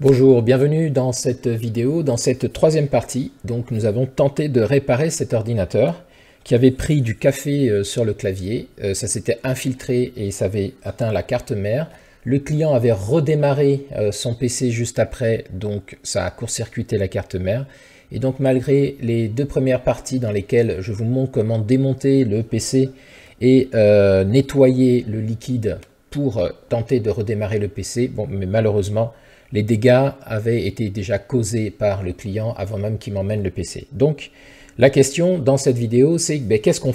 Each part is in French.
Bonjour, bienvenue dans cette vidéo, dans cette troisième partie. Donc nous avons tenté de réparer cet ordinateur qui avait pris du café sur le clavier. Ça s'était infiltré et ça avait atteint la carte mère. Le client avait redémarré son PC juste après, donc ça a court-circuité la carte mère. Et donc malgré les deux premières parties dans lesquelles je vous montre comment démonter le PC et nettoyer le liquide pour tenter de redémarrer le PC, bon, mais malheureusement, les dégâts avaient été déjà causés par le client avant même qu'il m'emmène le PC. Donc, la question dans cette vidéo, c'est qu'est-ce qu'on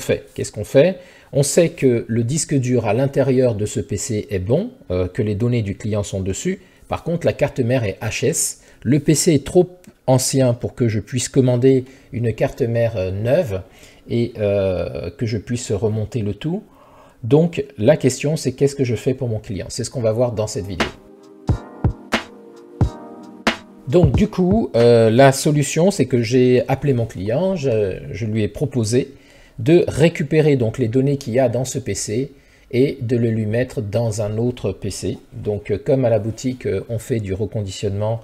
fait? On sait que le disque dur à l'intérieur de ce PC est bon, que les données du client sont dessus. Par contre, la carte mère est HS. Le PC est trop ancien pour que je puisse commander une carte mère neuve et que je puisse remonter le tout. Donc, la question, c'est qu'est-ce que je fais pour mon client? C'est ce qu'on va voir dans cette vidéo. Donc du coup, la solution, c'est que j'ai appelé mon client, je lui ai proposé de récupérer donc les données qu'il y a dans ce PC et de le lui mettre dans un autre PC. Donc comme à la boutique, on fait du reconditionnement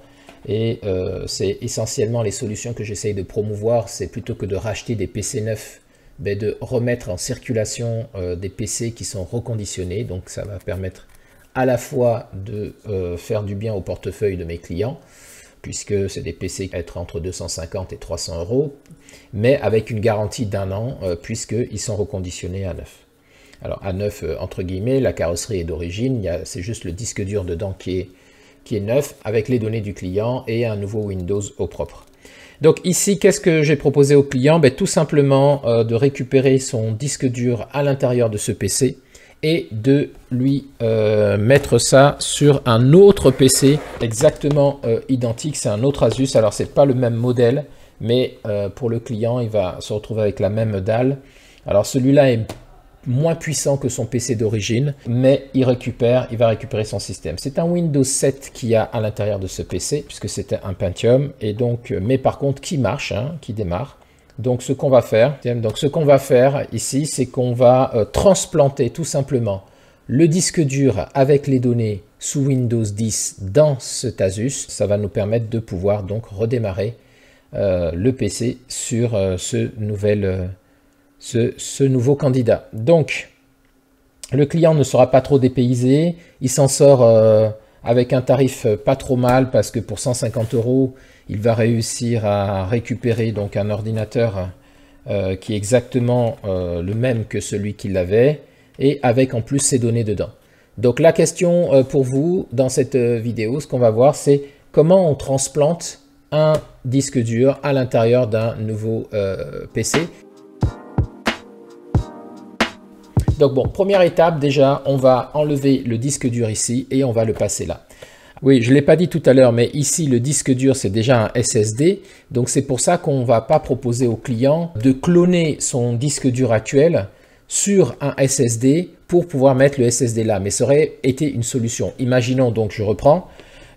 et c'est essentiellement les solutions que j'essaye de promouvoir, c'est plutôt que de racheter des PC neufs, de remettre en circulation des PC qui sont reconditionnés. Donc ça va permettre à la fois de faire du bien au portefeuille de mes clients, puisque c'est des PC qui être entre 250 et 300 €, mais avec une garantie d'1 an, puisqu'ils sont reconditionnés à neuf. Alors à neuf, entre guillemets, la carrosserie est d'origine, c'est juste le disque dur dedans qui est neuf, avec les données du client et un nouveau Windows au propre. Donc ici, qu'est-ce que j'ai proposé au client? Tout simplement de récupérer son disque dur à l'intérieur de ce PC, et de lui mettre ça sur un autre PC exactement identique. C'est un autre Asus, alors c'est pas le même modèle, mais pour le client, il va se retrouver avec la même dalle. Alors celui-là est moins puissant que son PC d'origine, mais il va récupérer son système. C'est un Windows 7 qu'il y a à l'intérieur de ce PC, puisque c'était un Pentium, et donc, mais par contre qui marche, qui démarre. Donc ce qu'on va faire ici, c'est qu'on va transplanter tout simplement le disque dur avec les données sous Windows 10 dans cet Asus. Ça va nous permettre de pouvoir donc redémarrer le PC sur ce nouveau candidat. Donc le client ne sera pas trop dépaysé, il s'en sort avec un tarif pas trop mal, parce que pour 150 €, il va réussir à récupérer donc un ordinateur qui est exactement le même que celui qu'il avait, et avec en plus ses données dedans. Donc la question pour vous dans cette vidéo, ce qu'on va voir, c'est comment on transplante un disque dur à l'intérieur d'un nouveau PC. Donc bon, première étape, déjà, on va enlever le disque dur ici et on va le passer là. Oui, je ne l'ai pas dit tout à l'heure, mais ici, le disque dur, c'est déjà un SSD. Donc c'est pour ça qu'on ne va pas proposer au client de cloner son disque dur actuel sur un SSD pour pouvoir mettre le SSD là. Mais ça aurait été une solution. Imaginons, donc je reprends,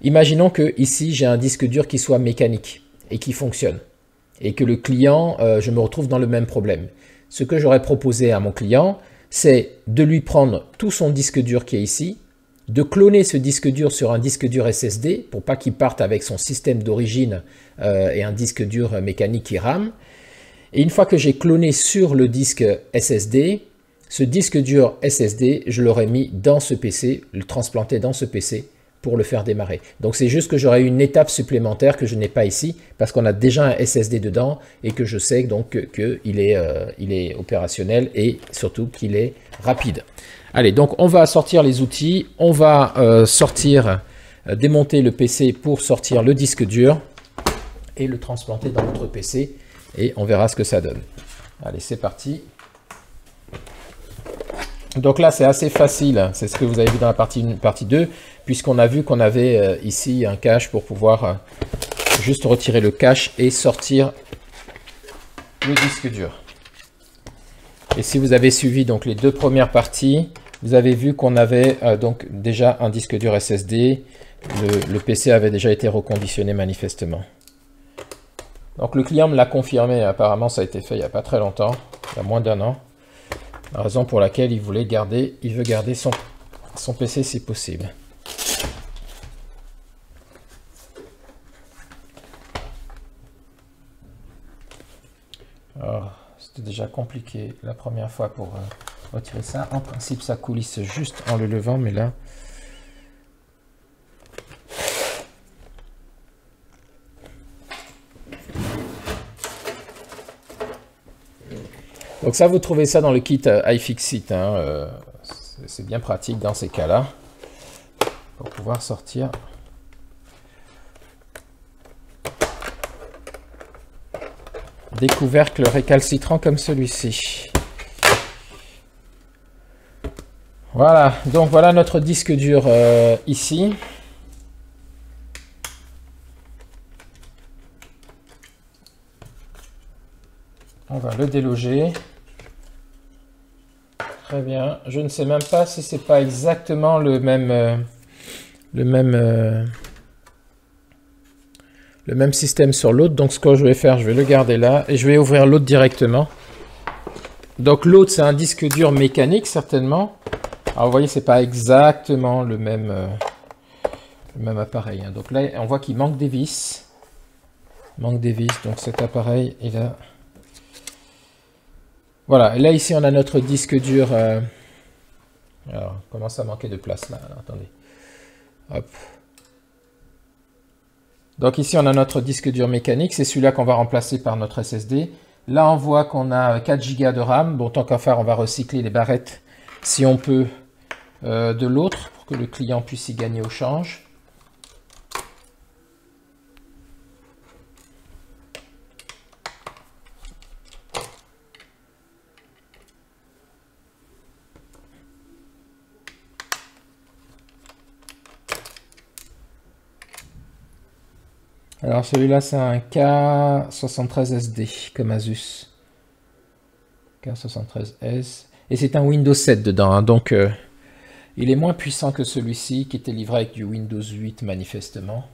imaginons que ici, j'ai un disque dur qui soit mécanique et qui fonctionne. Et que le client, je me retrouve dans le même problème. Ce que j'aurais proposé à mon client, c'est de lui prendre tout son disque dur qui est ici, de cloner ce disque dur sur un disque dur SSD pour pas qu'il parte avec son système d'origine et un disque dur mécanique qui rame. Et une fois que j'ai cloné sur le disque SSD, ce disque dur SSD, je l'aurais mis dans ce PC, le transplanté dans ce PC pour le faire démarrer. Donc c'est juste que j'aurais une étape supplémentaire que je n'ai pas ici, parce qu'on a déjà un SSD dedans et que je sais donc qu'il est opérationnel et surtout qu'il est rapide. Allez, donc on va sortir les outils, on va démonter le PC pour sortir le disque dur et le transplanter dans notre PC, et on verra ce que ça donne. Allez, c'est parti. Donc là, c'est assez facile, c'est ce que vous avez vu dans la partie 2, puisqu'on a vu qu'on avait ici un cache pour pouvoir juste retirer le cache et sortir le disque dur. Et si vous avez suivi donc les deux premières parties, vous avez vu qu'on avait donc déjà un disque dur SSD, le PC avait déjà été reconditionné manifestement. Donc le client me l'a confirmé, apparemment ça a été fait il n'y a pas très longtemps, il y a moins d'1 an. La raison pour laquelle il veut garder son PC si possible. Alors, c'était déjà compliqué la première fois pour retirer ça. En principe, ça coulisse juste en le levant, mais là... Donc ça, vous trouvez ça dans le kit iFixit. Hein, c'est bien pratique dans ces cas-là pour pouvoir sortir. Des couvercles récalcitrants comme celui-ci. Voilà, donc voilà notre disque dur ici. On va le déloger. Très bien. Je ne sais même pas si c'est pas exactement le même système sur l'autre. Donc ce que je vais faire, je vais le garder là et je vais ouvrir l'autre directement. Donc l'autre, c'est un disque dur mécanique certainement. Alors vous voyez, c'est pas exactement le même appareil. Hein. Donc là, on voit qu'il manque des vis. Donc cet appareil, il a... Voilà, et là ici on a notre disque dur. Alors, commence à manquer de place là. Alors, attendez. Hop. Donc ici on a notre disque dur mécanique. C'est celui-là qu'on va remplacer par notre SSD. Là on voit qu'on a 4 Go de RAM. Bon, tant qu'à faire, on va recycler les barrettes si on peut de l'autre pour que le client puisse y gagner au change. Alors celui-là c'est un K73SD comme Asus. K73S. Et c'est un Windows 7 dedans. Hein, donc il est moins puissant que celui-ci qui était livré avec du Windows 8 manifestement.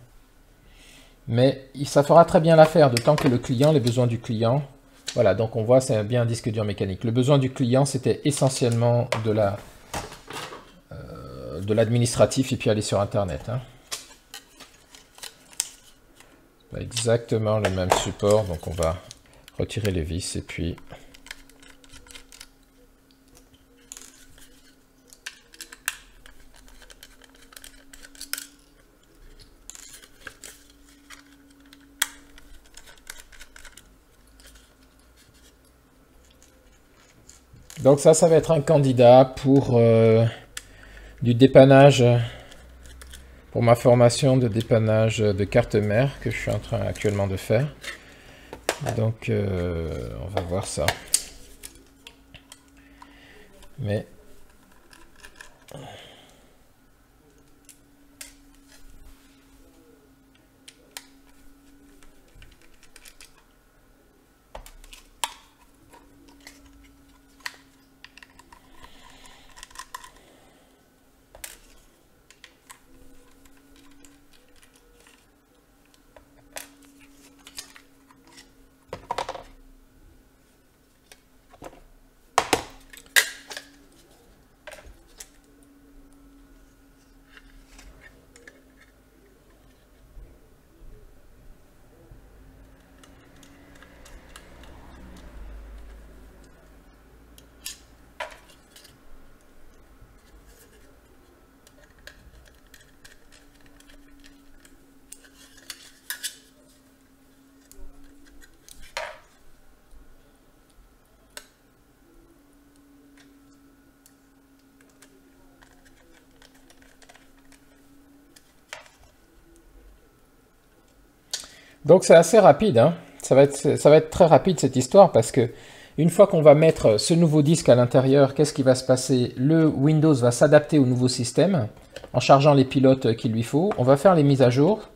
Mais ça fera très bien l'affaire, d'autant que le client, les besoins du client... Voilà, donc on voit c'est bien un disque dur mécanique. Le besoin du client c'était essentiellement de l'administratif et puis aller sur Internet. Hein. Exactement le même support, donc on va retirer les vis et puis donc ça va être un candidat pour du dépannage, pour ma formation de dépannage de carte mère que je suis en train actuellement de faire. Donc on va voir ça. Mais donc c'est assez rapide, hein. Ça va être très rapide cette histoire parce que une fois qu'on va mettre ce nouveau disque à l'intérieur, qu'est-ce qui va se passer? Le Windows va s'adapter au nouveau système en chargeant les pilotes qu'il lui faut. On va faire les mises à jour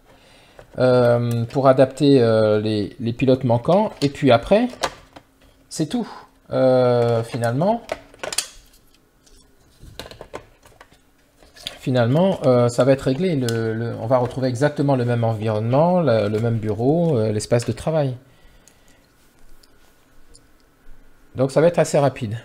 pour adapter les pilotes manquants. Et puis après, c'est tout. Finalement, ça va être réglé. On va retrouver exactement le même environnement, le même bureau, l'espace de travail. Donc ça va être assez rapide.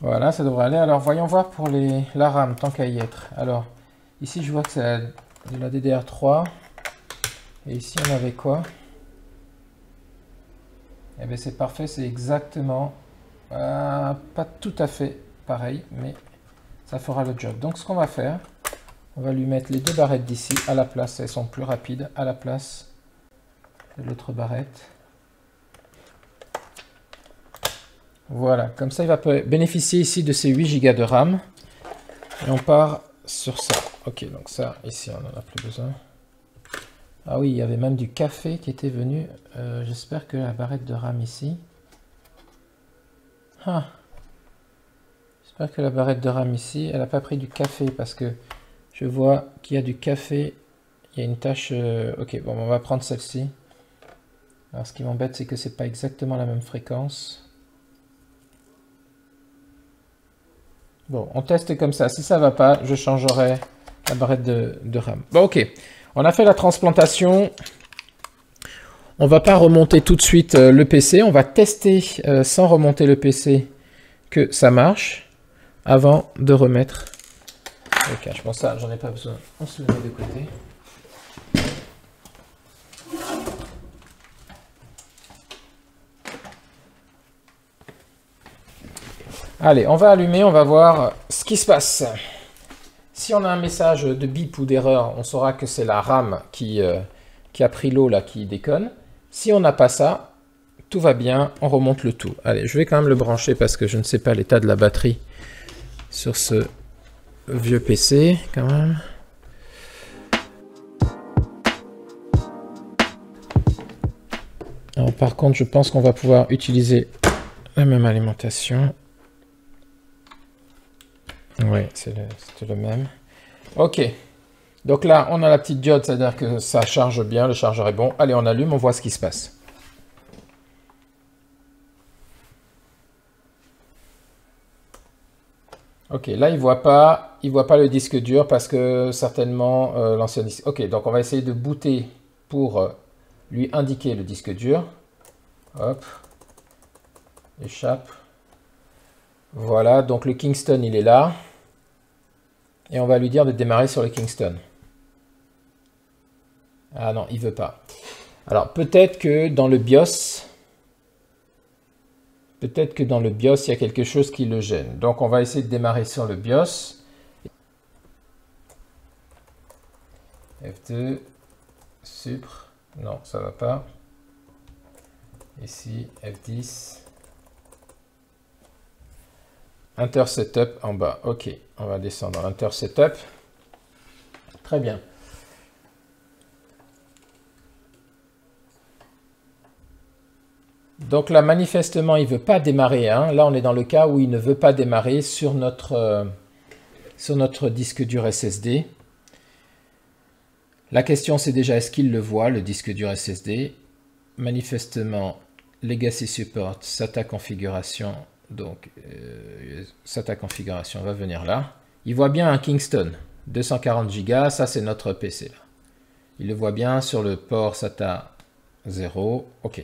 Voilà, ça devrait aller. Alors, voyons voir pour la RAM, tant qu'à y être. Alors, ici, je vois que c'est de la DDR3. Et ici, on avait quoi? Eh bien, c'est parfait, c'est exactement... pas tout à fait pareil, mais ça fera le job. Donc, ce qu'on va faire, on va lui mettre les deux barrettes d'ici à la place. Elles sont plus rapides à la place de l'autre barrette. Voilà, comme ça, il va bénéficier ici de ces 8 Go de RAM. Et on part sur ça. Ok, donc ça, ici, on n'en a plus besoin. Ah oui, il y avait même du café qui était venu. J'espère que la barrette de RAM ici... Ah. J'espère que la barrette de RAM ici, elle n'a pas pris du café parce que je vois qu'il y a du café. Il y a une tache... Ok, bon, on va prendre celle-ci. Alors, ce qui m'embête, c'est que c'est pas exactement la même fréquence. Bon, on teste comme ça. Si ça va pas, je changerai la barrette de RAM. Bon, ok. On a fait la transplantation. On va pas remonter tout de suite le PC. On va tester sans remonter le PC que ça marche avant de remettre le cache. Bon, ça, j'en ai pas besoin. On se le met de côté. Allez, on va allumer, on va voir ce qui se passe. Si on a un message de bip ou d'erreur, on saura que c'est la RAM qui a pris l'eau là, qui déconne. Si on n'a pas ça, tout va bien, on remonte le tout. Allez, je vais quand même le brancher parce que je ne sais pas l'état de la batterie sur ce vieux PC quand même. Alors, par contre, je pense qu'on va pouvoir utiliser la même alimentation. Oui, c'était le même. Ok. Donc là, on a la petite diode, c'est-à-dire que ça charge bien, le chargeur est bon. Allez, on allume, on voit ce qui se passe. Ok, là, il voit pas le disque dur parce que certainement l'ancien disque... Ok, donc on va essayer de booter pour lui indiquer le disque dur. Hop. Échappe. Voilà, donc le Kingston, il est là. Et on va lui dire de démarrer sur le Kingston. Ah non, il veut pas. Alors, peut-être que dans le BIOS, il y a quelque chose qui le gêne. Donc, on va essayer de démarrer sur le BIOS. F2, Supr. Non, ça va pas. Ici, F10. Inter Setup en bas. Ok, on va descendre dans l'Inter Setup. Très bien. Donc là, manifestement, il ne veut pas démarrer. Hein. Là, on est dans le cas où il ne veut pas démarrer sur notre disque dur SSD. La question, c'est déjà, est-ce qu'il le voit, le disque dur SSD? Manifestement, Legacy Support, SATA configuration. Donc, SATA configuration va venir là. Il voit bien un Kingston, 240 Go, ça c'est notre PC. Là. Il le voit bien sur le port SATA 0. Ok.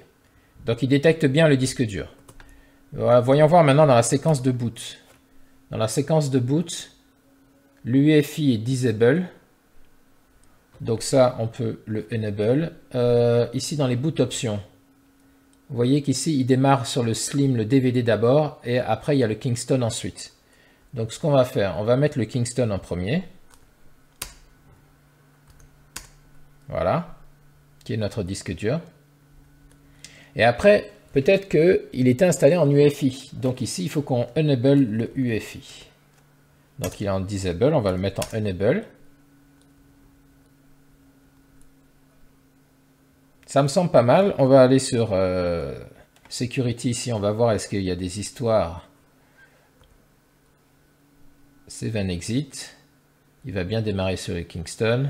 Donc, il détecte bien le disque dur. Voilà, voyons voir maintenant dans la séquence de boot. Dans la séquence de boot, l'UEFI est disable. Donc ça, on peut le enable. Ici, dans les boot options, vous voyez qu'ici, il démarre sur le Slim, le DVD d'abord, et après, il y a le Kingston ensuite. Donc, ce qu'on va faire, on va mettre le Kingston en premier. Voilà, qui est notre disque dur. Et après, peut-être qu'il est installé en UEFI. Donc ici, il faut qu'on enable le UEFI. Donc il est en disable, on va le mettre en enable. Ça me semble pas mal. On va aller sur Security ici. On va voir est-ce qu'il y a des histoires. Save and exit. Il va bien démarrer sur le Kingston.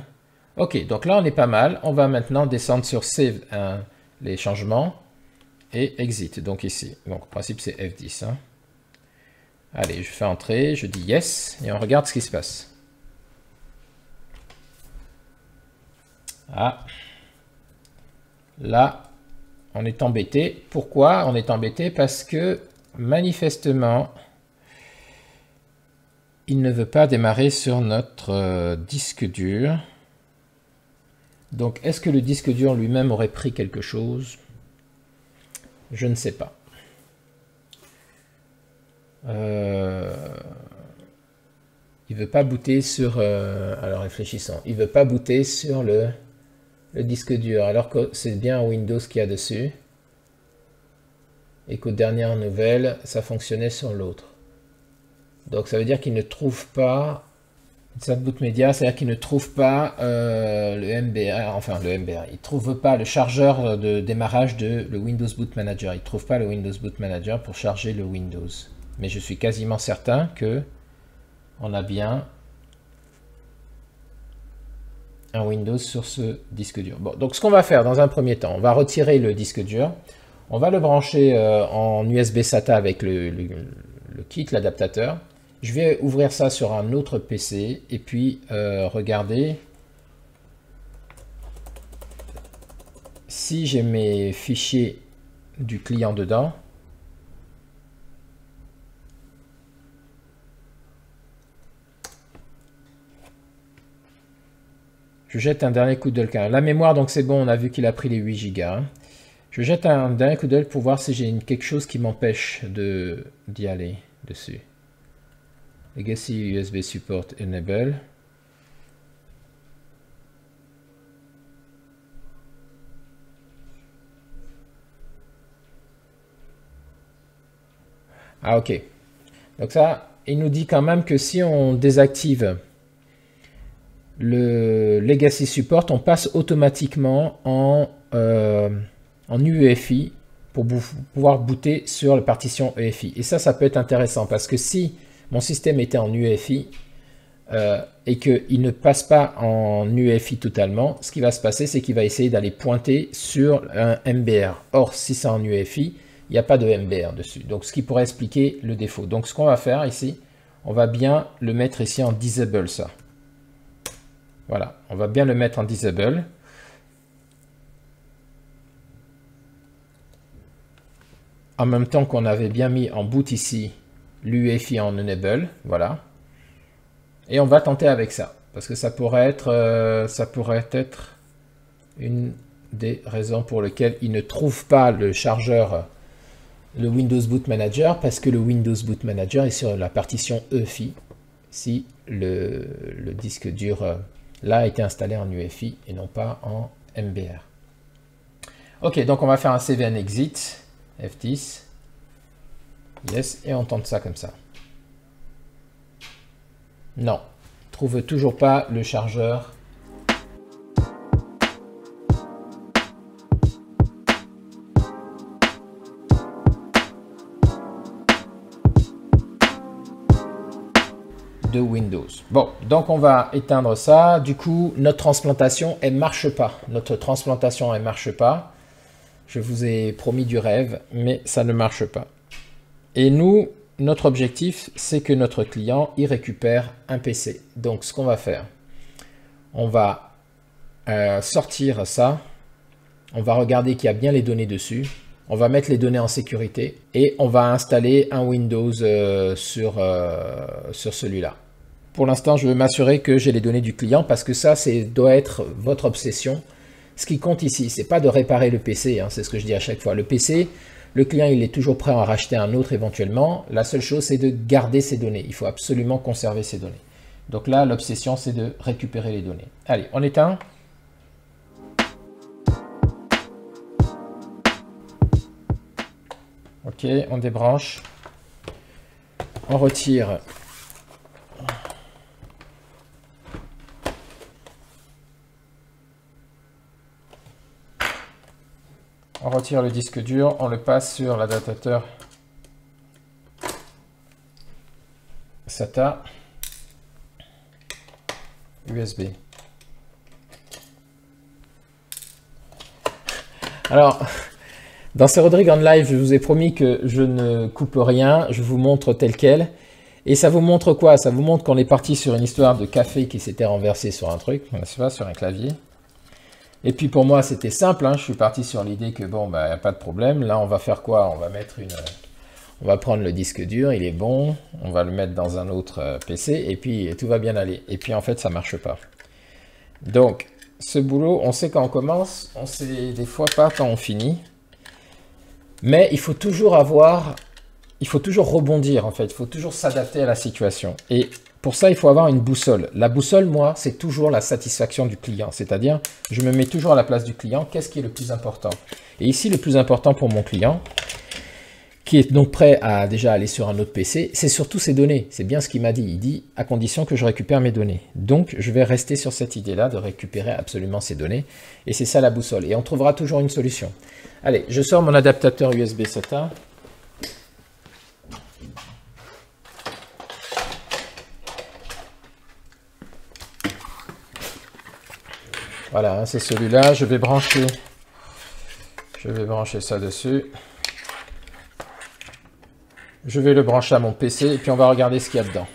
Ok, donc là on est pas mal. On va maintenant descendre sur Save les changements et Exit. Donc ici. Donc en principe c'est F10. Hein. Allez, je fais entrer. Je dis Yes. Et on regarde ce qui se passe. Ah. Là, on est embêté. Pourquoi on est embêté? Parce que, manifestement, il ne veut pas démarrer sur notre disque dur. Donc, est-ce que le disque dur lui-même aurait pris quelque chose? Je ne sais pas. Il veut pas booter sur... alors, réfléchissons. Il veut pas booter sur le disque dur, alors que c'est bien Windows qu'il y a dessus. Et qu'aux dernières nouvelles, ça fonctionnait sur l'autre. Donc, ça veut dire qu'il ne trouve pas... Ça boot media, c'est-à-dire qu'il ne trouve pas le MBR, enfin le MBR, il ne trouve pas le chargeur de démarrage de le Windows Boot Manager. Il ne trouve pas le Windows Boot Manager pour charger le Windows. Mais je suis quasiment certain que on a bien un Windows sur ce disque dur. Bon, donc ce qu'on va faire dans un premier temps, on va retirer le disque dur, on va le brancher en USB SATA avec le kit, l'adaptateur. Je vais ouvrir ça sur un autre PC et puis regarder si j'ai mes fichiers du client dedans. Je jette un dernier coup d'œil. La mémoire, donc c'est bon, on a vu qu'il a pris les 8 Go. Hein. Je jette un dernier coup d'œil pour voir si j'ai quelque chose qui m'empêche d'y aller dessus. Legacy USB Support Enable. Ah ok. Donc ça, il nous dit quand même que si on désactive le Legacy Support, on passe automatiquement en UEFI pour pouvoir booter sur la partition EFI. Et ça peut être intéressant parce que si mon système était en UEFI et qu'il ne passe pas en UEFI totalement, ce qui va se passer, c'est qu'il va essayer d'aller pointer sur un MBR. Or, si c'est en UEFI, il n'y a pas de MBR dessus. Donc, ce qui pourrait expliquer le défaut. Donc, ce qu'on va faire ici, on va bien le mettre ici en Disable, ça. Voilà, on va bien le mettre en Disable. En même temps qu'on avait bien mis en boot ici l'UEFI en Enable, voilà. Et on va tenter avec ça, parce que ça pourrait être une des raisons pour lesquelles il ne trouve pas le chargeur, le Windows Boot Manager, parce que le Windows Boot Manager est sur la partition EFI, si le disque dur là a été installé en UEFI et non pas en MBR. Ok, donc on va faire un cvn exit, F10. Yes, et on tente ça comme ça. Non, trouve toujours pas le chargeur. De Windows. Bon, donc on va éteindre ça. Du coup, notre transplantation, elle marche pas. Notre transplantation, elle marche pas. Je vous ai promis du rêve, mais ça ne marche pas. Et nous, notre objectif, c'est que notre client y récupère un PC. Donc, ce qu'on va faire, on va sortir ça. On va regarder qu'il y a bien les données dessus. On va mettre les données en sécurité et on va installer un Windows sur celui-là. Pour l'instant, je veux m'assurer que j'ai les données du client parce que ça, doit être votre obsession. Ce qui compte ici, c'est pas de réparer le PC, hein, c'est ce que je dis à chaque fois. Le PC, le client, il est toujours prêt à en racheter un autre éventuellement. La seule chose, c'est de garder ses données. Il faut absolument conserver ses données. Donc là, l'obsession, c'est de récupérer les données. Allez, on éteint. Ok, on débranche. On retire. On retire le disque dur, on le passe sur l'adaptateur SATA USB. Alors, dans ce Rodrigue en live, je vous ai promis que je ne coupe rien, je vous montre tel quel. Et ça vous montre quoi? Ça vous montre qu'on est parti sur une histoire de café qui s'était renversé sur un truc, n'est-ce pas, sur un clavier. Et puis pour moi, c'était simple, hein, je suis parti sur l'idée que bon, bah, y a pas de problème. Là, on va faire quoi? On On va prendre le disque dur, il est bon, on va le mettre dans un autre PC et puis tout va bien aller. Et puis en fait, ça marche pas. Donc, ce boulot, on sait quand on commence, on sait des fois pas quand on finit. Mais il faut toujours rebondir en fait, il faut toujours s'adapter à la situation. Et pour ça, il faut avoir une boussole. La boussole, moi, c'est toujours la satisfaction du client. C'est-à-dire, je me mets toujours à la place du client. Qu'est-ce qui est le plus important? Et ici, le plus important pour mon client, qui est donc prêt à déjà aller sur un autre PC, c'est surtout ses données. C'est bien ce qu'il m'a dit. Il dit, à condition que je récupère mes données. Donc, je vais rester sur cette idée-là de récupérer absolument ces données. Et c'est ça la boussole. Et on trouvera toujours une solution. Allez, je sors mon adaptateur USB SATA. Voilà, c'est celui-là. Je vais brancher ça dessus. Je vais le brancher à mon PC et puis on va regarder ce qu'il y a dedans.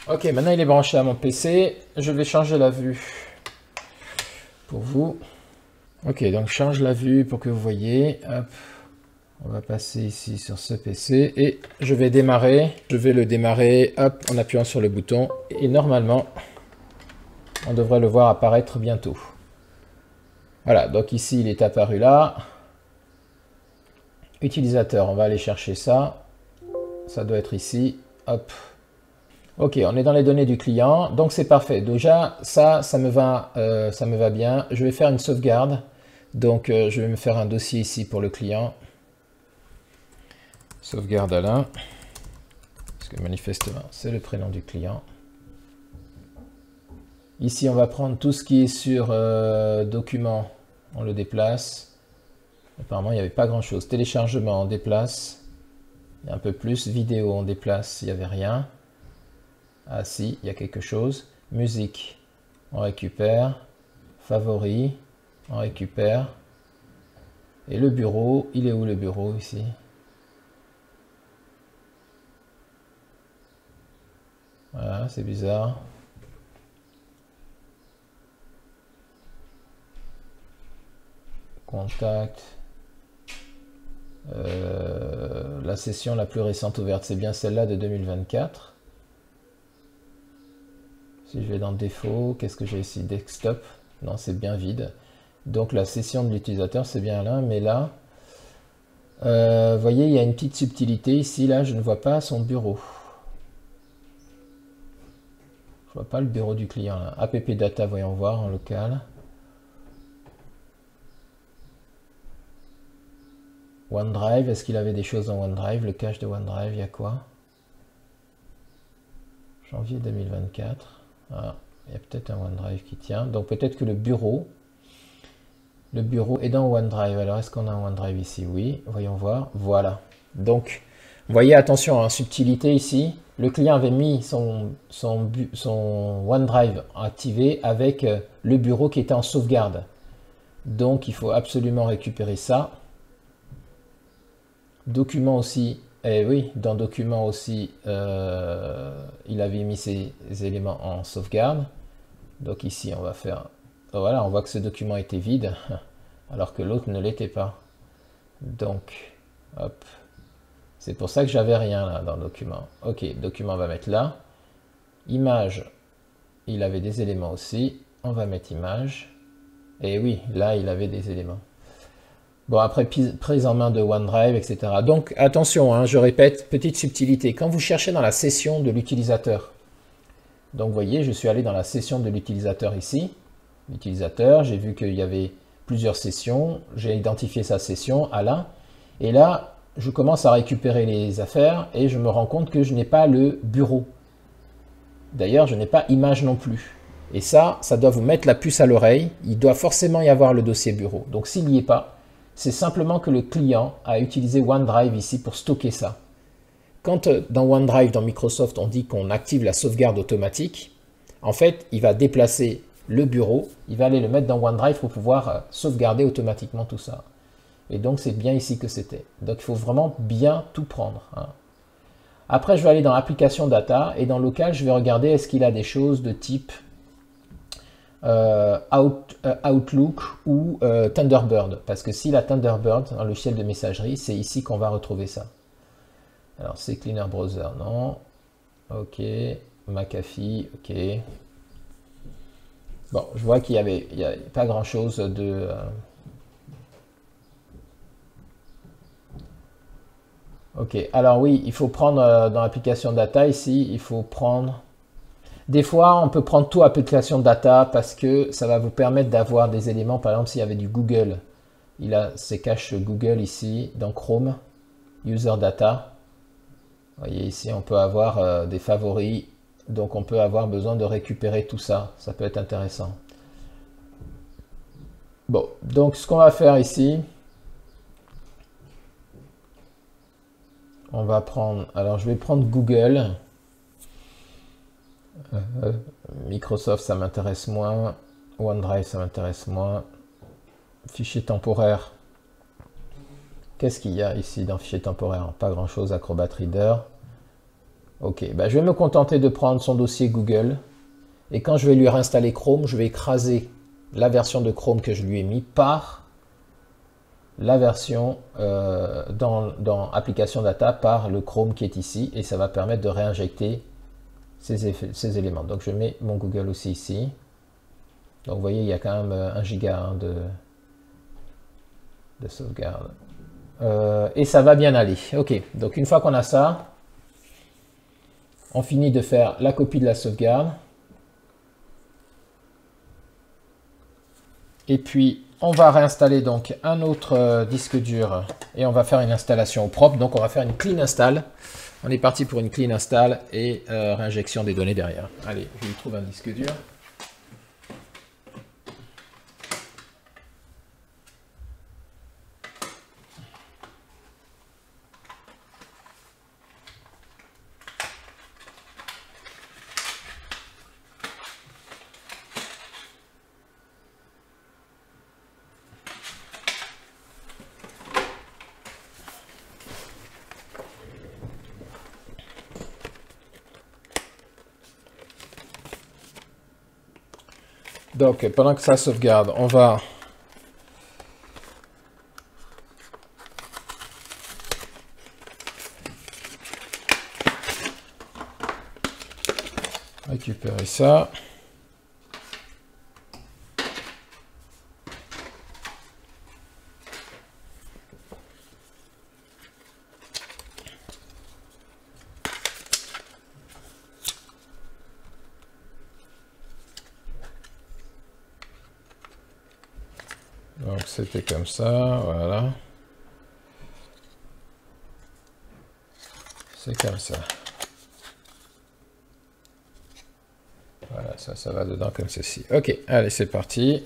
Ok, maintenant il est branché à mon PC. Je vais changer la vue pour vous. Ok, donc change la vue pour que vous voyez. Hop. On va passer ici sur ce PC et je vais démarrer. Je vais le démarrer hop, en appuyant sur le bouton. Et normalement, on devrait le voir apparaître bientôt. Voilà, donc ici il est apparu là. Utilisateur, on va aller chercher ça. Ça doit être ici. Hop. Ok, on est dans les données du client, donc c'est parfait. Déjà, ça me va bien. Je vais faire une sauvegarde. Donc, je vais me faire un dossier ici pour le client. Sauvegarde Alain. Parce que manifestement, c'est le prénom du client. Ici, on va prendre tout ce qui est sur document. On le déplace. Apparemment, il n'y avait pas grand-chose. Téléchargement, on déplace. Il y a un peu plus. Vidéo, on déplace. Il n'y avait rien. Ah si, il y a quelque chose. Musique, on récupère. Favoris, on récupère. Et le bureau, il est où le bureau ici? Voilà, c'est bizarre. Contact. La session la plus récente ouverte, c'est bien celle-là de 2024. Si je vais dans défaut, qu'est-ce que j'ai ici? Desktop. Non, c'est bien vide. Donc la session de l'utilisateur, c'est bien là, mais là, vous voyez, il y a une petite subtilité ici. Là, je ne vois pas son bureau. Je vois pas le bureau du client. Là. App Data, voyons voir en local. OneDrive, est-ce qu'il avait des choses dans OneDrive? Le cache de OneDrive, il y a quoi? Janvier 2024. Ah, il y a peut-être un OneDrive qui tient. Donc peut-être que le bureau est dans OneDrive. Alors est-ce qu'on a un OneDrive ici? Oui, voyons voir. Voilà. Donc, vous voyez, attention, hein, subtilité ici. Le client avait mis son OneDrive activé avec le bureau qui était en sauvegarde. Donc il faut absolument récupérer ça. Document aussi. Eh oui, dans document aussi, il avait mis ses éléments en sauvegarde. Donc ici, on va faire... Voilà, on voit que ce document était vide, alors que l'autre ne l'était pas. Donc, hop. C'est pour ça que j'avais rien là dans document. Ok, document, on va mettre là. Image, il avait des éléments aussi. On va mettre image. Et oui, là, il avait des éléments. Bon, après, prise en main de OneDrive, etc. Donc, attention, hein, je répète, petite subtilité. Quand vous cherchez dans la session de l'utilisateur, donc vous voyez, je suis allé dans la session de l'utilisateur ici. L'utilisateur, j'ai vu qu'il y avait plusieurs sessions. J'ai identifié sa session, Alain. Et là, je commence à récupérer les affaires et je me rends compte que je n'ai pas le bureau. D'ailleurs, je n'ai pas image non plus. Et ça doit vous mettre la puce à l'oreille. Il doit forcément y avoir le dossier bureau. Donc, s'il n'y est pas, c'est simplement que le client a utilisé OneDrive ici pour stocker ça. Quand dans OneDrive, dans Microsoft, on dit qu'on active la sauvegarde automatique, en fait, il va déplacer le bureau, il va aller le mettre dans OneDrive pour pouvoir sauvegarder automatiquement tout ça. Et donc, c'est bien ici que c'était. Donc, il faut vraiment bien tout prendre, hein. Après, je vais aller dans Application Data et dans Local, je vais regarder est-ce qu'il a des choses de type Outlook ou Thunderbird. Parce que s'il a Thunderbird, un logiciel de messagerie, c'est ici qu'on va retrouver ça. Alors, c'est Cleaner Browser, non. Ok. McAfee, ok. Bon, je vois qu'il n'y a pas grand-chose de... Ok, alors oui, il faut prendre dans l'application data ici, il faut prendre... Des fois, on peut prendre tout application data parce que ça va vous permettre d'avoir des éléments. Par exemple, s'il y avait du Google, il a ses caches Google ici dans Chrome, User Data. Vous voyez ici, on peut avoir des favoris, donc on peut avoir besoin de récupérer tout ça. Ça peut être intéressant. Bon, donc ce qu'on va faire ici, on va prendre... Alors, je vais prendre Google. Microsoft, ça m'intéresse moins. OneDrive, ça m'intéresse moins. Fichier temporaire. Qu'est-ce qu'il y a ici dans fichier temporaire? Pas grand-chose. Acrobat Reader. Ok, bah, je vais me contenter de prendre son dossier Google. Et quand je vais lui réinstaller Chrome, je vais écraser la version de Chrome que je lui ai mis par la version dans Application Data par le Chrome qui est ici. Et ça va permettre de réinjecter ces éléments. Donc je mets mon Google aussi ici. Donc vous voyez, il y a quand même 1 giga hein, de sauvegarde. Et ça va bien aller. Ok, donc une fois qu'on a ça, on finit de faire la copie de la sauvegarde. Et puis on va réinstaller donc un autre disque dur et on va faire une installation au propre. Donc on va faire une clean install. On est parti pour une clean install et réinjection des données derrière. Allez, je lui trouve un disque dur. Donc, pendant que ça sauvegarde, on va récupérer ça. Donc c'était comme ça, voilà. C'est comme ça. Voilà, ça va dedans comme ceci. Ok, allez, c'est parti.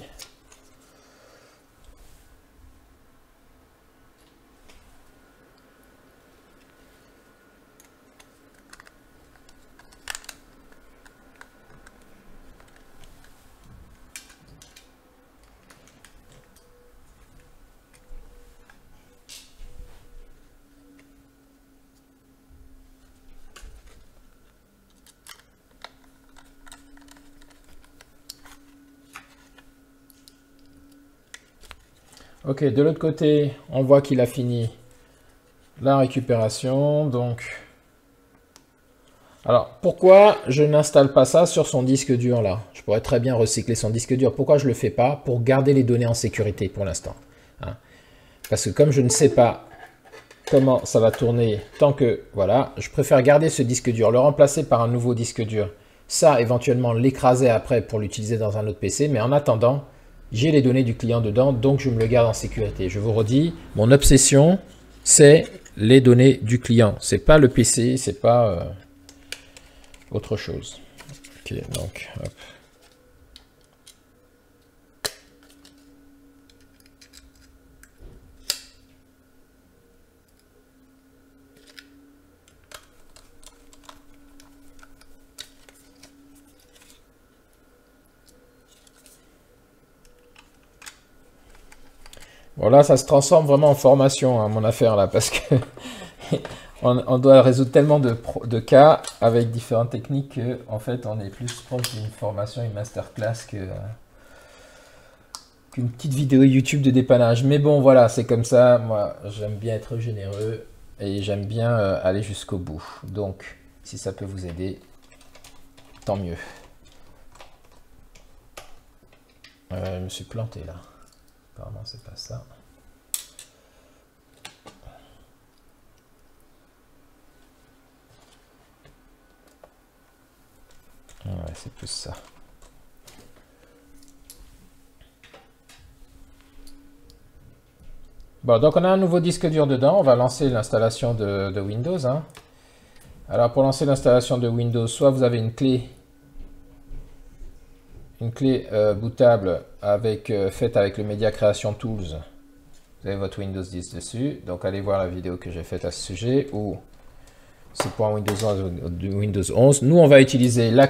Ok, de l'autre côté, on voit qu'il a fini la récupération. Donc, alors, pourquoi je n'installe pas ça sur son disque dur là? Je pourrais très bien recycler son disque dur. Pourquoi je ne le fais pas? Pour garder les données en sécurité pour l'instant, hein. Parce que comme je ne sais pas comment ça va tourner tant que... Voilà, je préfère garder ce disque dur, le remplacer par un nouveau disque dur. Ça, éventuellement, l'écraser après pour l'utiliser dans un autre PC. Mais en attendant, j'ai les données du client dedans, donc je me le garde en sécurité. Je vous redis, mon obsession, c'est les données du client. C'est pas le PC, c'est pas autre chose. Ok, donc, hop. Bon là, ça se transforme vraiment en formation, hein, mon affaire là, parce que on doit résoudre tellement de cas avec différentes techniques que, en fait, on est plus proche d'une formation, une masterclass qu'une petite vidéo YouTube de dépannage. Mais bon, voilà, c'est comme ça. Moi, j'aime bien être généreux et j'aime bien aller jusqu'au bout. Donc, si ça peut vous aider, tant mieux. Je me suis planté là. Apparemment, c'est pas ça. Ouais, c'est plus ça. Bon, donc on a un nouveau disque dur dedans. On va lancer l'installation de Windows. Hein. Alors, pour lancer l'installation de Windows, soit vous avez une clé bootable faite avec le Media Creation Tools. Vous avez votre Windows 10 dessus. Donc, allez voir la vidéo que j'ai faite à ce sujet. Ou c'est pour un Windows 11 ou Windows 11. Nous, on va utiliser la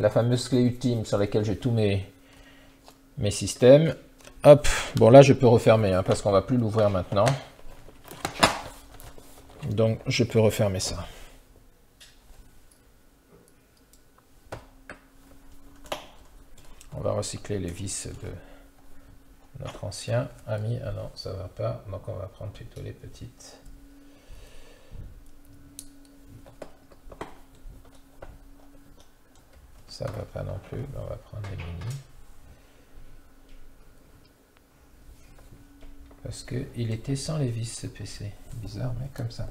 fameuse clé ultime sur laquelle j'ai tous mes systèmes. Hop, bon là je peux refermer hein, parce qu'on va plus l'ouvrir maintenant. Donc je peux refermer ça. On va recycler les vis de notre ancien ami. Ah non, ça va pas. Donc on va prendre plutôt les petites. Ça va pas non plus. On va prendre les mini. Parce qu'il était sans les vis ce PC. Bizarre, mais comme ça.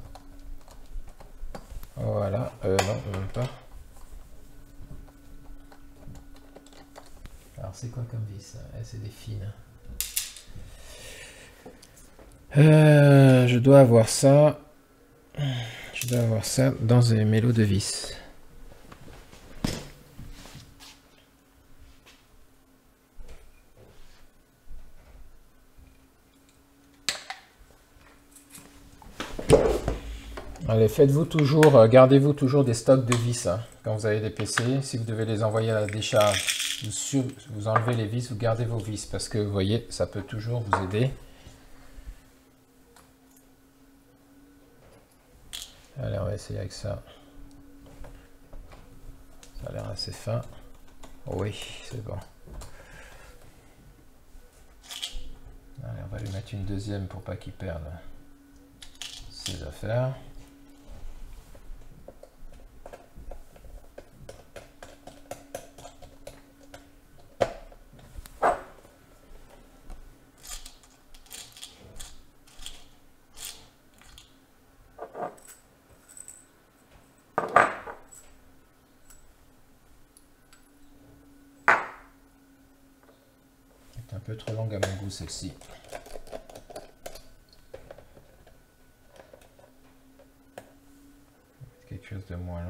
Voilà. Non, même pas. Alors c'est quoi comme vis? C'est des fines. Je dois avoir ça. Je dois avoir ça dans les mélos de vis. Allez, faites-vous toujours, gardez-vous toujours des stocks de vis hein, quand vous avez des PC. Si vous devez les envoyer à la décharge, vous enlevez les vis, vous gardez vos vis parce que vous voyez, ça peut toujours vous aider. Allez, on va essayer avec ça. Ça a l'air assez fin. Oui, c'est bon. Allez, on va lui mettre une deuxième pour pas qu'il perde ses affaires. Un peu trop longue à mon goût celle-ci. Quelque chose de moins long.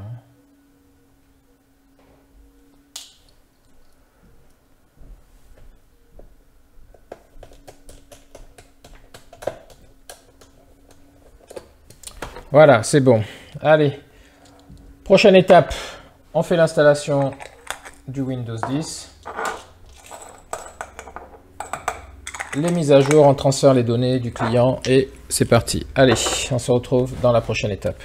Voilà, c'est bon. Allez, prochaine étape, on fait l'installation du Windows 10. Les mises à jour, on transfère les données du client et c'est parti. Allez, on se retrouve dans la prochaine étape.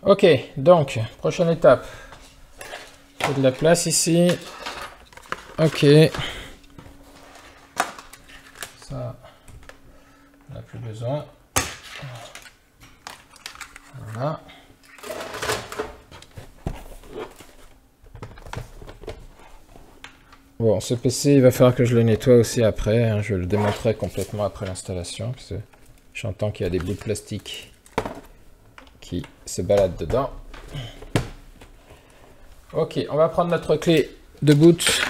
Ok, donc, prochaine étape. Il faut de la place ici. Ok. Ça, on n'a plus besoin. Voilà. Bon, ce PC, il va falloir que je le nettoie aussi après. Hein. Je le démonterai complètement après l'installation. Parce que j'entends qu'il y a des bouts de plastique qui se baladent dedans. Ok, on va prendre notre clé de boot.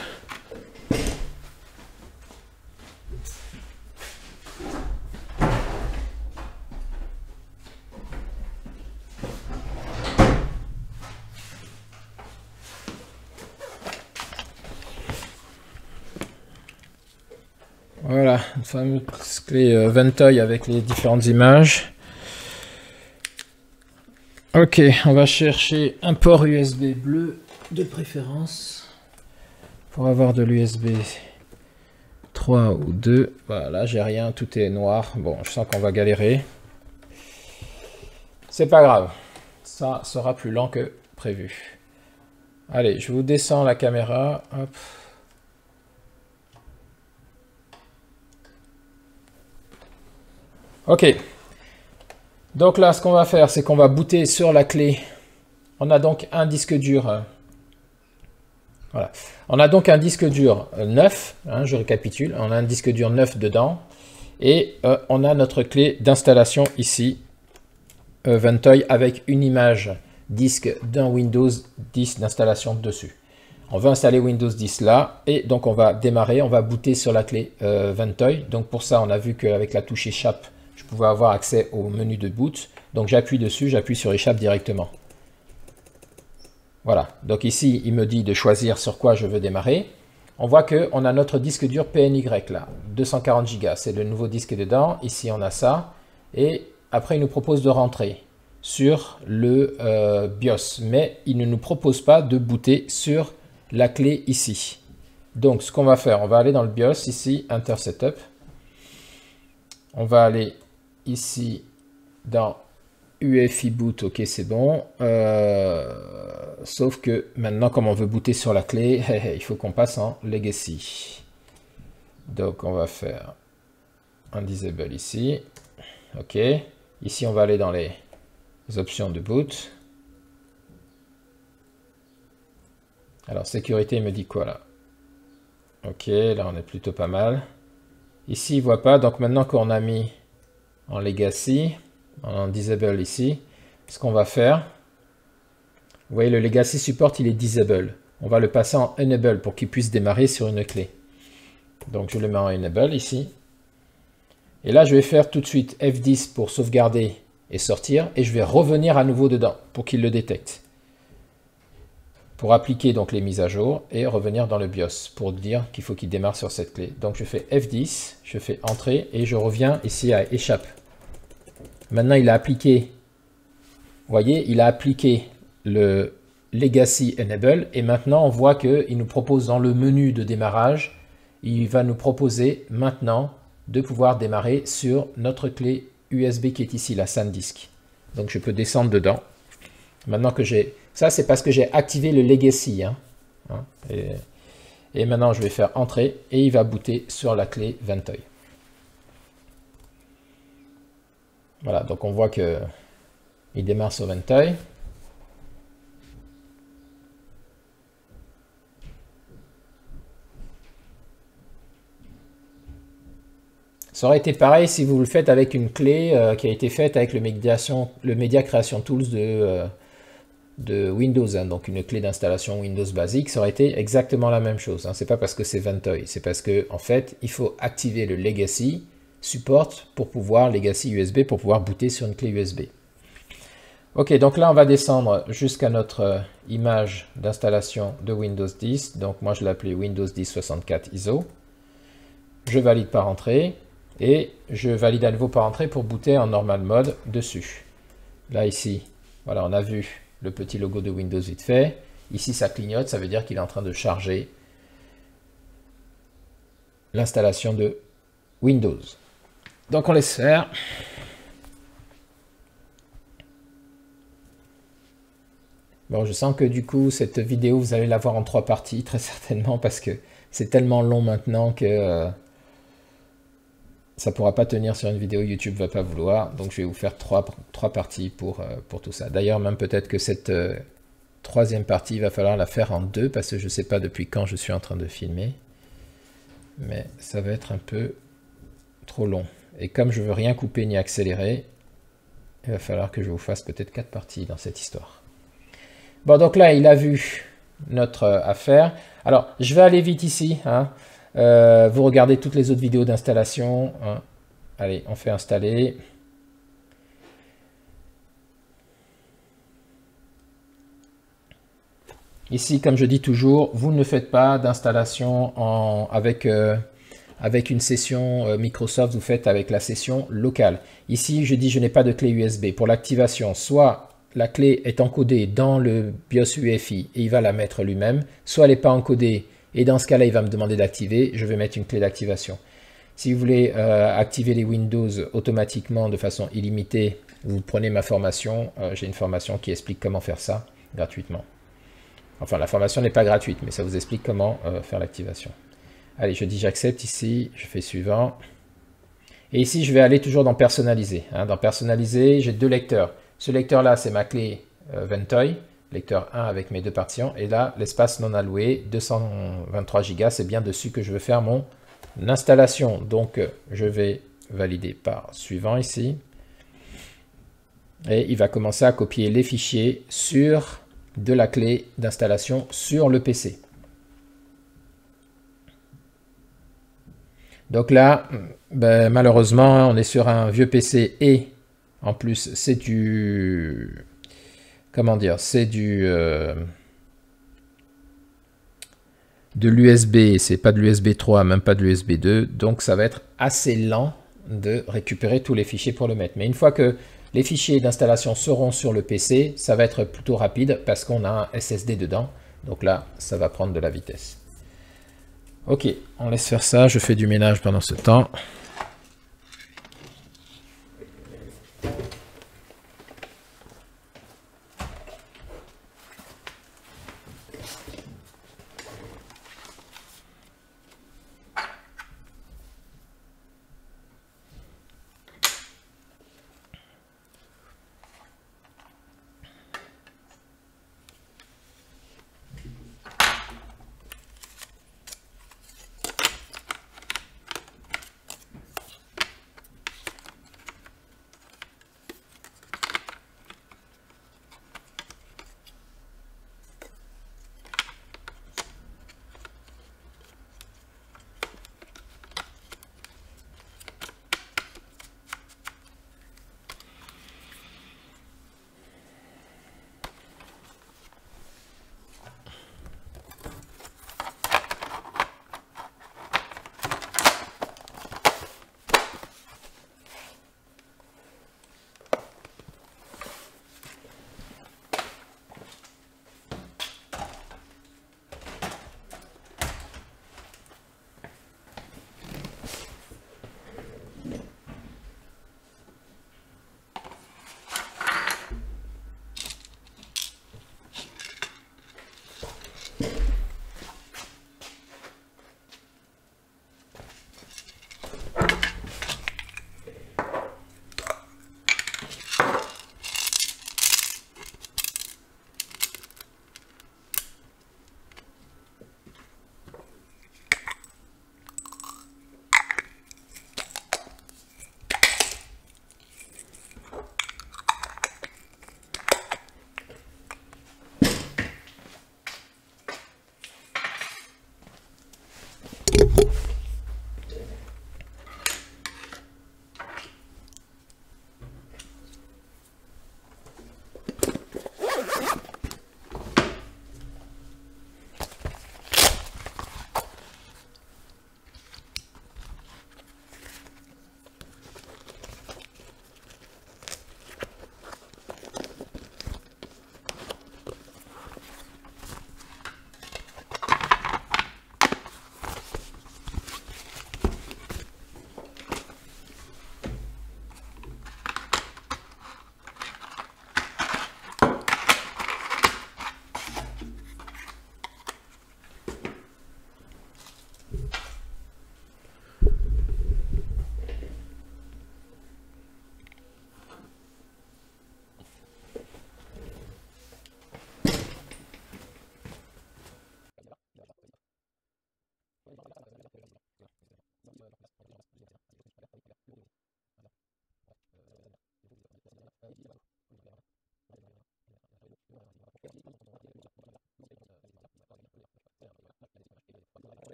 Voilà, une fameuse clé Ventoy avec les différentes images. Ok, on va chercher un port USB bleu de préférence pour avoir de l'USB 3 ou 2. Voilà, j'ai rien, tout est noir. Bon, je sens qu'on va galérer. C'est pas grave, ça sera plus lent que prévu. Allez, je vous descends la caméra. Hop. Ok. Donc là, ce qu'on va faire, c'est qu'on va booter sur la clé. On a donc un disque dur. Voilà. On a donc un disque dur neuf. Hein, je récapitule. On a un disque dur neuf dedans. Et on a notre clé d'installation ici. Ventoy avec une image disque d'un Windows 10 d'installation dessus. On va installer Windows 10 là. Et donc on va démarrer. On va booter sur la clé Ventoy. Donc pour ça, on a vu qu'avec la touche échappe, je pouvais avoir accès au menu de boot. Donc j'appuie dessus, j'appuie sur échappe directement. Voilà, donc ici il me dit de choisir sur quoi je veux démarrer. On voit qu'on a notre disque dur PNY là, 240 Go, c'est le nouveau disque dedans. Ici on a ça. Et après il nous propose de rentrer sur le BIOS. Mais il ne nous propose pas de booter sur la clé ici. Donc ce qu'on va faire, on va aller dans le BIOS ici, Enter Setup. On va aller ici dans UEFI boot, ok c'est bon. Sauf que maintenant comme on veut booter sur la clé, il faut qu'on passe en Legacy. Donc on va faire un disable ici. Ok. Ici on va aller dans les options de boot. Alors sécurité il me dit quoi là? Ok, là on est plutôt pas mal. Ici il voit pas, donc maintenant qu'on a mis en Legacy, en disable ici, ce qu'on va faire, vous voyez le Legacy Support il est disable. On va le passer en enable pour qu'il puisse démarrer sur une clé. Donc je le mets en enable ici. Et là je vais faire tout de suite F10 pour sauvegarder et sortir. Et je vais revenir à nouveau dedans pour qu'il le détecte. Pour appliquer donc les mises à jour et revenir dans le BIOS pour dire qu'il faut qu'il démarre sur cette clé. Donc je fais F10, je fais Entrée et je reviens ici à Échappe. Maintenant il a appliqué, vous voyez, il a appliqué le Legacy Enable et maintenant on voit qu'il nous propose dans le menu de démarrage, il va nous proposer maintenant de pouvoir démarrer sur notre clé USB qui est ici, la SanDisk. Donc je peux descendre dedans. Maintenant que j'ai... Ça c'est parce que j'ai activé le Legacy. Et maintenant je vais faire Entrée et il va booter sur la clé Ventoy. Voilà, donc on voit que il démarre sur Ventoy. Ça aurait été pareil si vous le faites avec une clé qui a été faite avec le Media Creation Tools de Windows, hein, donc une clé d'installation Windows basique, ça aurait été exactement la même chose. Hein. C'est pas parce que c'est Ventoy, c'est parce que en fait, il faut activer le Legacy Support pour pouvoir Legacy USB pour pouvoir booter sur une clé USB. Ok, donc là on va descendre jusqu'à notre image d'installation de Windows 10. Donc moi je l'ai appelé Windows 10 64 ISO. Je valide par entrée et je valide à nouveau par entrée pour booter en normal mode dessus. Là ici, voilà, on a vu le petit logo de Windows vite fait. Ici ça clignote, ça veut dire qu'il est en train de charger l'installation de Windows. Donc on laisse faire. Bon, je sens que du coup, cette vidéo, vous allez la voir en 3 parties, très certainement, parce que c'est tellement long maintenant que ça ne pourra pas tenir sur une vidéo, YouTube va pas vouloir. Donc je vais vous faire trois parties pour tout ça. D'ailleurs, même peut-être que cette troisième partie, il va falloir la faire en 2, parce que je ne sais pas depuis quand je suis en train de filmer. Mais ça va être un peu trop long. Et comme je veux rien couper ni accélérer, il va falloir que je vous fasse peut-être 4 parties dans cette histoire. Bon, donc là, il a vu notre affaire. Alors, je vais aller vite ici. Hein. Vous regardez toutes les autres vidéos d'installation. Hein. Allez, on fait installer. Ici, comme je dis toujours, vous ne faites pas d'installation avec une session Microsoft, vous faites avec la session locale. Ici, je dis je n'ai pas de clé USB. Pour l'activation, soit la clé est encodée dans le BIOS UEFI et il va la mettre lui-même, soit elle n'est pas encodée et dans ce cas-là, il va me demander d'activer, je vais mettre une clé d'activation. Si vous voulez activer les Windows automatiquement de façon illimitée, vous prenez ma formation, j'ai une formation qui explique comment faire ça gratuitement. Enfin, la formation n'est pas gratuite, mais ça vous explique comment faire l'activation. Allez, je dis j'accepte ici, je fais suivant. Et ici, je vais aller toujours dans personnaliser. Hein. Dans personnaliser, j'ai 2 lecteurs. Ce lecteur-là, c'est ma clé Ventoy, lecteur 1 avec mes 2 partitions. Et là, l'espace non alloué, 223 Go, c'est bien dessus que je veux faire mon installation. Donc, je vais valider par suivant ici. Et il va commencer à copier les fichiers de la clé d'installation sur le PC. Donc là, ben, malheureusement, on est sur un vieux PC et en plus c'est du... Comment dire? C'est de l'USB, c'est pas de l'USB 3, même pas de l'USB 2. Donc ça va être assez lent de récupérer tous les fichiers pour le mettre. Mais une fois que les fichiers d'installation seront sur le PC, ça va être plutôt rapide parce qu'on a un SSD dedans. Donc là, ça va prendre de la vitesse. Ok, on laisse faire ça, je fais du ménage pendant ce temps.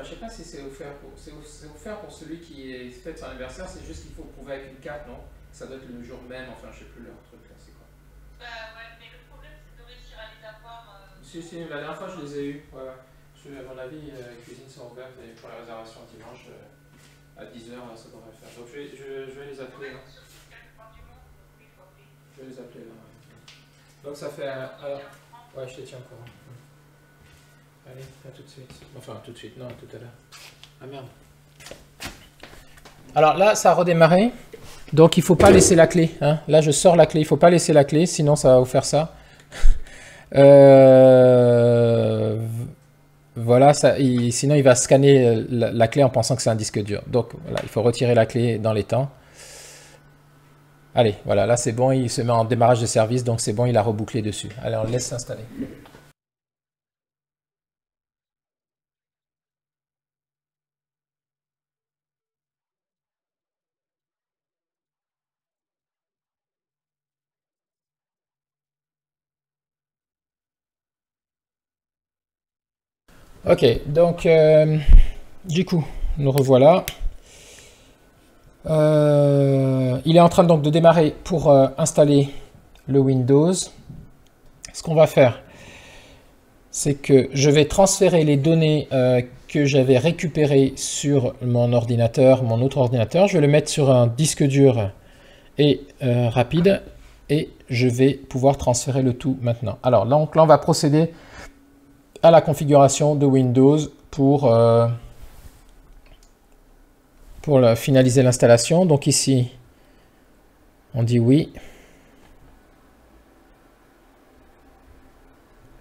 je sais pas si c'est offert c'est offert pour celui qui est fête son anniversaire, c'est juste qu'il faut prouver avec une carte, non? Ça doit être le jour même, enfin je sais plus leur truc là, c'est quoi. Bah ouais, mais le problème c'est de réussir à les avoir. Si, si, la dernière fois je les ai eus, ouais. À mon avis, les cuisines sont ouvertes et pour la réservation dimanche à 10 h, ça devrait faire. Donc je vais les appeler là. Je vais les appeler là. Ouais. Donc ça fait. Alors, ouais, je te tiens au courant. Allez, à tout de suite. Enfin, tout de suite, non, tout à l'heure. Ah merde. Alors là, ça a redémarré. Donc il ne faut pas laisser la clé. Hein. Là, je sors la clé. Il ne faut pas laisser la clé, sinon ça va vous faire ça. Voilà, sinon il va scanner la clé en pensant que c'est un disque dur. Donc voilà, il faut retirer la clé dans les temps. Allez, voilà, là c'est bon, il se met en démarrage de service, donc c'est bon, il a rebouclé dessus. Allez, on le laisse s'installer. Ok, donc du coup, nous revoilà. Il est en train donc de démarrer pour installer le Windows. Ce qu'on va faire, c'est que je vais transférer les données que j'avais récupérées sur mon ordinateur, mon autre ordinateur. Je vais le mettre sur un disque dur et rapide et je vais pouvoir transférer le tout maintenant. Alors donc là, on va procéder à la configuration de Windows pour finaliser l'installation. Donc ici, on dit oui.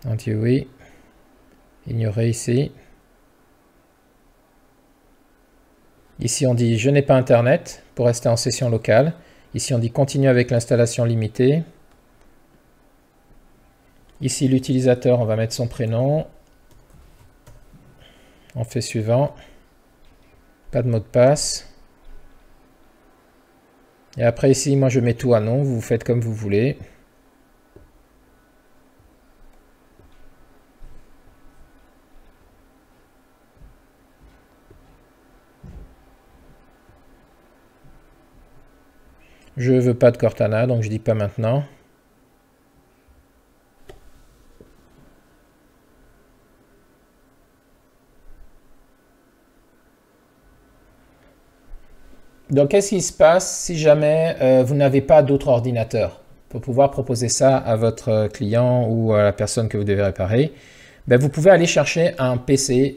On dit oui. Ignorer ici. Ici, on dit je n'ai pas Internet pour rester en session locale. Ici, on dit continue avec l'installation limitée. Ici, l'utilisateur, on va mettre son prénom. On fait suivant. Pas de mot de passe. Et après ici, moi je mets tout à non, vous faites comme vous voulez. Je veux pas de Cortana, donc je dis pas maintenant. Donc, qu'est-ce qui se passe si jamais vous n'avez pas d'autre ordinateur? Pour pouvoir proposer ça à votre client ou à la personne que vous devez réparer, ben, vous pouvez aller chercher un PC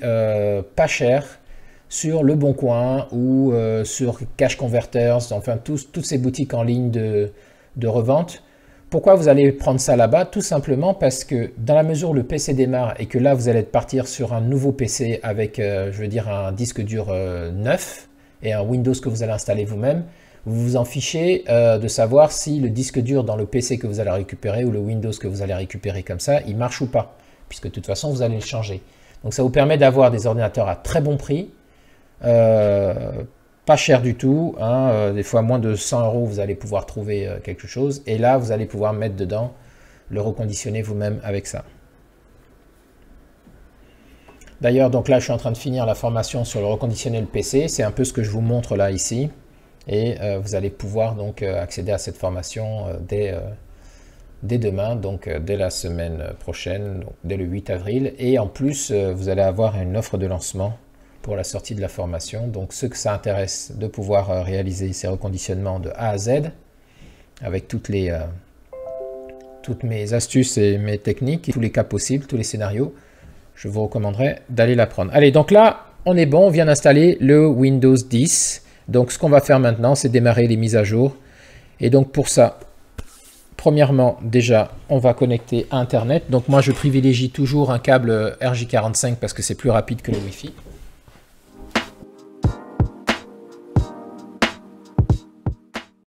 pas cher sur Le Bon Coin ou sur Cash Converters, enfin toutes ces boutiques en ligne de revente. Pourquoi vous allez prendre ça là-bas? Tout simplement parce que dans la mesure où le PC démarre et que là vous allez partir sur un nouveau PC avec, je veux dire, un disque dur neuf, et un Windows que vous allez installer vous-même, vous vous en fichez de savoir si le disque dur dans le PC que vous allez récupérer ou le Windows que vous allez récupérer comme ça, il marche ou pas, puisque de toute façon, vous allez le changer. Donc ça vous permet d'avoir des ordinateurs à très bon prix, pas cher du tout, hein, des fois moins de 100 €, vous allez pouvoir trouver quelque chose, et là, vous allez pouvoir mettre dedans, le reconditionner vous-même avec ça. D'ailleurs, donc là, je suis en train de finir la formation sur le reconditionner le PC. C'est un peu ce que je vous montre là, ici. Et vous allez pouvoir donc accéder à cette formation dès demain, donc dès la semaine prochaine, donc dès le 8 avril. Et en plus, vous allez avoir une offre de lancement pour la sortie de la formation. Donc, ceux que ça intéresse de pouvoir réaliser ces reconditionnements de A à Z, avec toutes mes astuces et mes techniques, et tous les cas possibles, tous les scénarios, je vous recommanderais d'aller la prendre. Allez, donc là, on est bon, on vient d'installer le Windows 10. Donc, ce qu'on va faire maintenant, c'est démarrer les mises à jour. Et donc, pour ça, premièrement, déjà, on va connecter à Internet. Donc, moi, je privilégie toujours un câble RJ45 parce que c'est plus rapide que le Wi-Fi.